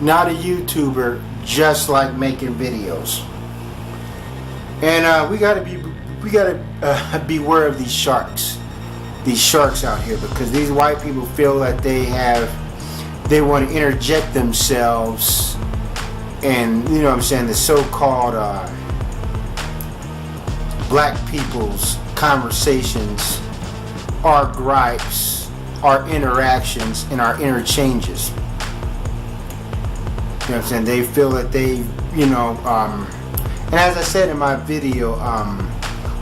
not a YouTuber, just like making videos. And we gotta beware of these sharks out here, because these white people feel that they want to interject themselves, and you know what I'm saying, the so-called black people's conversations, our gripes, our interactions, and our interchanges. You know what I'm saying? They feel that and as I said in my video,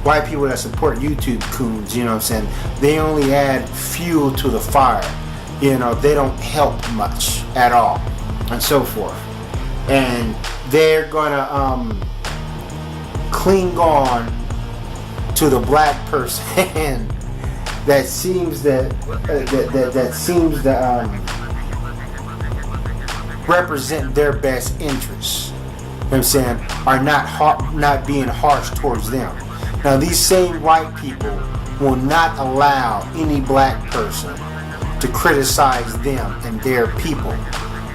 white people that support YouTube coons, you know what I'm saying, they only add fuel to the fire. You know, they don't help much at all, and so forth. And they're gonna cling on to the black person that seems to represent their best interests. You know what I'm saying? Are not being harsh towards them. Now, these same white people will not allow any black person to criticize them and their people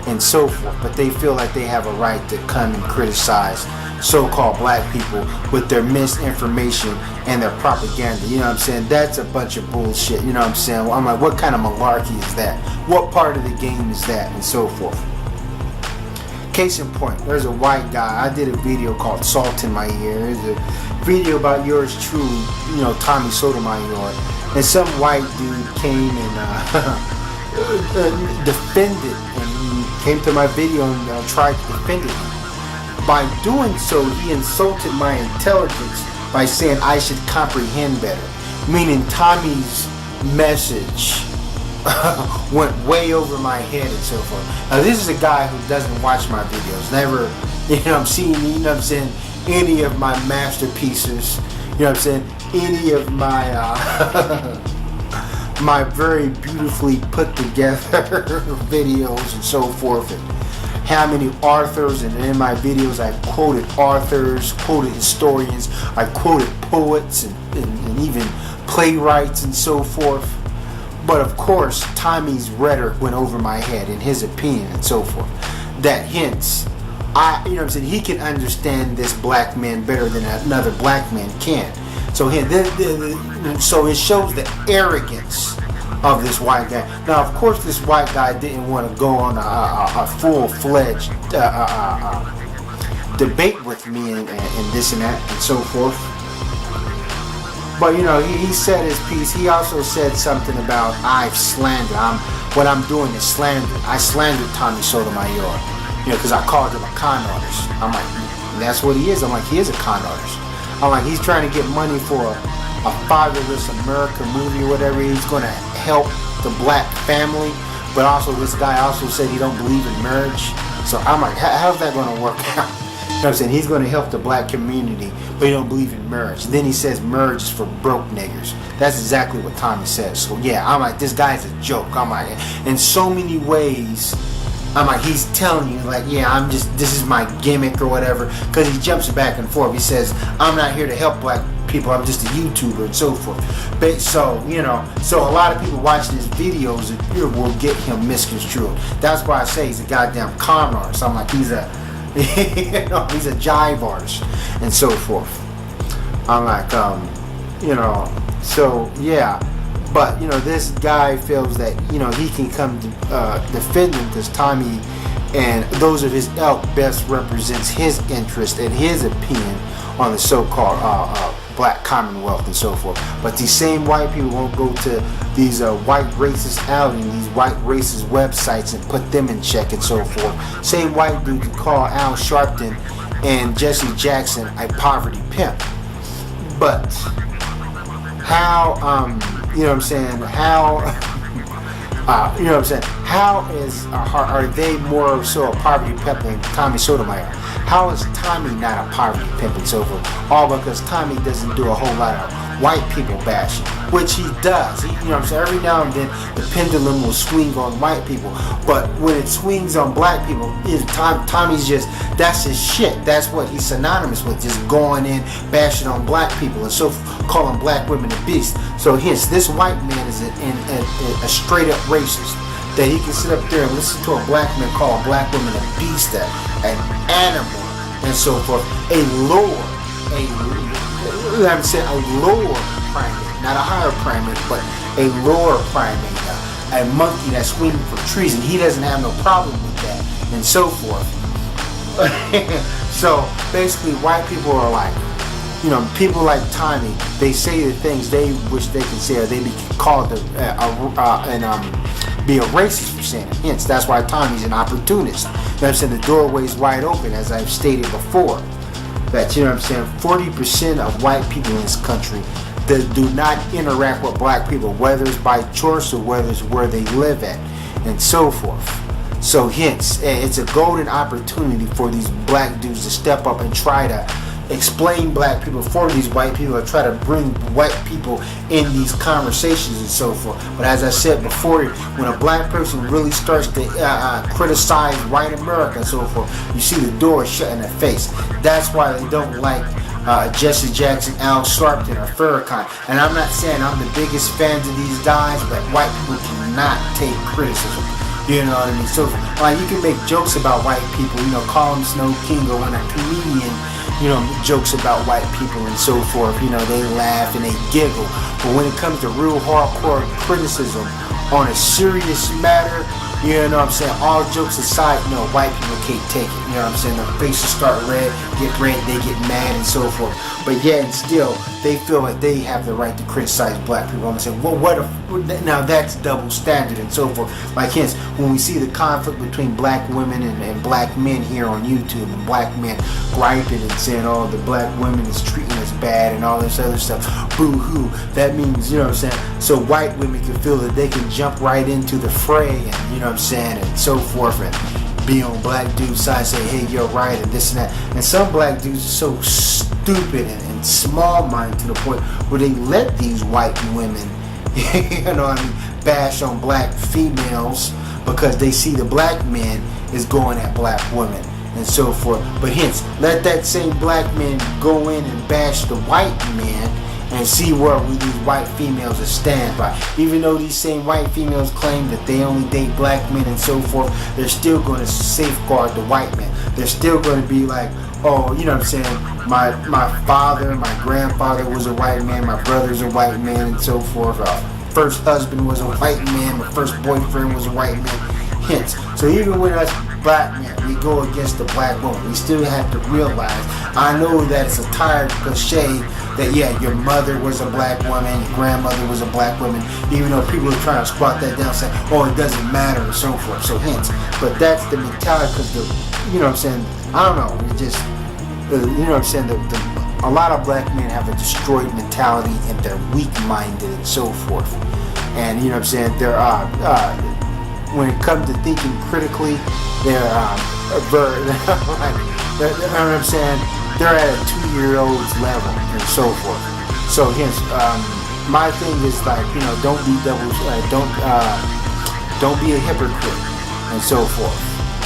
and so forth, but they feel like they have a right to come and criticize so-called black people with their misinformation and their propaganda. You know what I'm saying? That's a bunch of bullshit. You know what I'm saying? Well, I'm like, what kind of malarkey is that? What part of the game is that? And so forth. Case in point, there's a white guy. I did a video called Salt in My Ear. There's a video about yours truly, you know, Tommy Sotomayor. And some white dude came and defended, and came to my video and tried to defend it. By doing so, he insulted my intelligence by saying I should comprehend better. Meaning Tommy's message went way over my head and so forth. Now, this is a guy who doesn't watch my videos. Never, you know, I'm seeing, you know what I'm saying, any of my masterpieces, you know what I'm saying, any of my my very beautifully put together videos and so forth, and how many authors, and in my videos I quoted authors, quoted historians, I quoted poets and even playwrights and so forth. But of course, Tommy's rhetoric went over my head in his opinion and so forth. That hints, you know what I'm saying, he can understand this black man better than another black man can. So so it shows the arrogance of this white guy. Now, of course, this white guy didn't want to go on a full-fledged debate with me and this and that and so forth. But you know, he said his piece. He also said something about I've slandered. What I'm doing is slander. I slandered Tommy Sotomayor, you know, because I called him a con artist. I'm like, that's what he is. I'm like, he is a con artist. I'm like, he's trying to get money for a Fatherless America movie or whatever. He's going to help the black family, but also this guy also said he don't believe in marriage. So I'm like, how's that going to work out? You know what I'm saying? He's going to help the black community, but he don't believe in marriage. Then he says marriage is for broke niggers. That's exactly what Tommy says. So yeah, I'm like, this guy's a joke. I'm like, in so many ways, I'm like, he's telling you, like, yeah, this is my gimmick or whatever, because he jumps back and forth. He says, I'm not here to help black people, I'm just a YouTuber and so forth. But so, you know, so a lot of people watching his videos will get him misconstrued. That's why I say he's a goddamn con artist. I'm like, he's a you know, he's a jive artist and so forth. I'm like, you know, so yeah. But you know, this guy feels that, you know, he can come to defend him because Tommy and those of his ilk best represents his interest and his opinion on the so-called black commonwealth and so forth. But these same white people won't go to these white racist outings, these white racist websites, and put them in check and so forth. Same white dude can call Al Sharpton and Jesse Jackson a poverty pimp. But how, you know what I'm saying, how, you know what I'm saying, how are they more so a poverty pimp than Tommy Sotomayor? How is Tommy not a poverty pimp and so forth? All because Tommy doesn't do a whole lot of white people bashing, which he does. You know what I'm saying? Every now and then the pendulum will swing on white people, but when it swings on black people, Tommy's just, that's his shit. That's what he's synonymous with, just going in, bashing on black people and so calling black women a beast. So hence, this white man is a straight up racist. that he can sit up there and listen to a black man call a black woman a beast, an animal, and so forth. A lower primate, not a higher primate, but a lower primate, a monkey that's swinging from trees, and he doesn't have no problem with that, and so forth. So basically, white people are like, people like Tommy. They say the things they wish they could say, or they be called be a racist for saying it. Hence, that's why Tommy's an opportunist. I'm saying? The doorway's wide open, as I've stated before. That 40% of white people in this country that do not interact with black people, whether it's by choice or whether it's where they live at, and so forth. So hence, it's a golden opportunity for these black dudes to step up and try to explain black people for these white people, or try to bring white people in these conversations and so forth. But as I said before, when a black person really starts to criticize white America and so forth, you see the door shut in their face. That's why they don't like Jesse Jackson, Al Sharpton, or Farrakhan. And I'm not saying I'm the biggest fans of these guys, but white people cannot take criticism. You know what I mean? So you can make jokes about white people, call them Snow King, or when a comedian jokes about white people and so forth, they laugh and they giggle. But when it comes to real hardcore criticism on a serious matter, all jokes aside, white people can't take it. Their faces start red, they get mad and so forth. But yet and still, they feel like they have the right to criticize black people. I'm saying, well, now that's double standard and so forth. Like hence, when we see the conflict between black women and black men here on YouTube, and black men griping and saying, oh, the black women is treating us bad and all this other stuff, boo-hoo, that means, so white women can feel that they can jump right into the fray and, and so forth, and be on black dude's side, say, hey, you're right, and this and that. And some black dudes are so stupid and small-minded to the point where they let these white women, bash on black females because they see the black men is going at black women and so forth. But hence, let that same black man go in and bash the white man and see where these white females are stand by. Even though these same white females claim that they only date black men and so forth, they're still going to safeguard the white man. They're still going to be like, oh, my father, my grandfather was a white man, my brother's a white man and so forth. First husband was a white man, my first boyfriend was a white man. Hence, so even when us black men, we go against the black woman, we still have to realize, I know that it's a tired cliche that, your mother was a black woman, your grandmother was a black woman, even though people are trying to squat that down saying, oh, it doesn't matter and so forth. So hence, but that's the mentality, because I don't know, it just, a lot of black men have a destroyed mentality and they're weak-minded and so forth. And they're when it comes to thinking critically, they're they're at a 2-year-old's level and so forth. So hence, my thing is like, don't be don't be a hypocrite and so forth.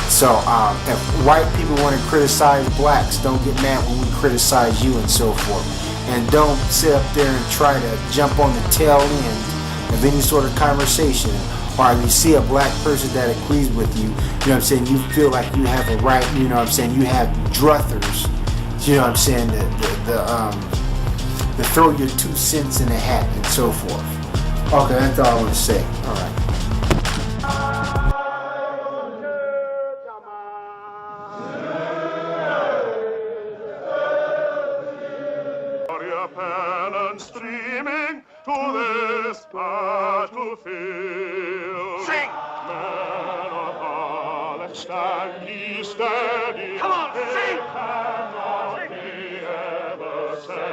So if white people want to criticize blacks, don't get mad when we criticize you and so forth. And don't sit up there and try to jump on the tail end of any sort of conversation. Or if you see a black person that agrees with you, you feel like you have a right, you have druthers, to throw your 2 cents in the hat and so forth. Okay, that's all I want to say. All right. Streaming to this battlefield. Sing! Men of Palestine, stand ye steady. Come on, sing! Cannot be ever said.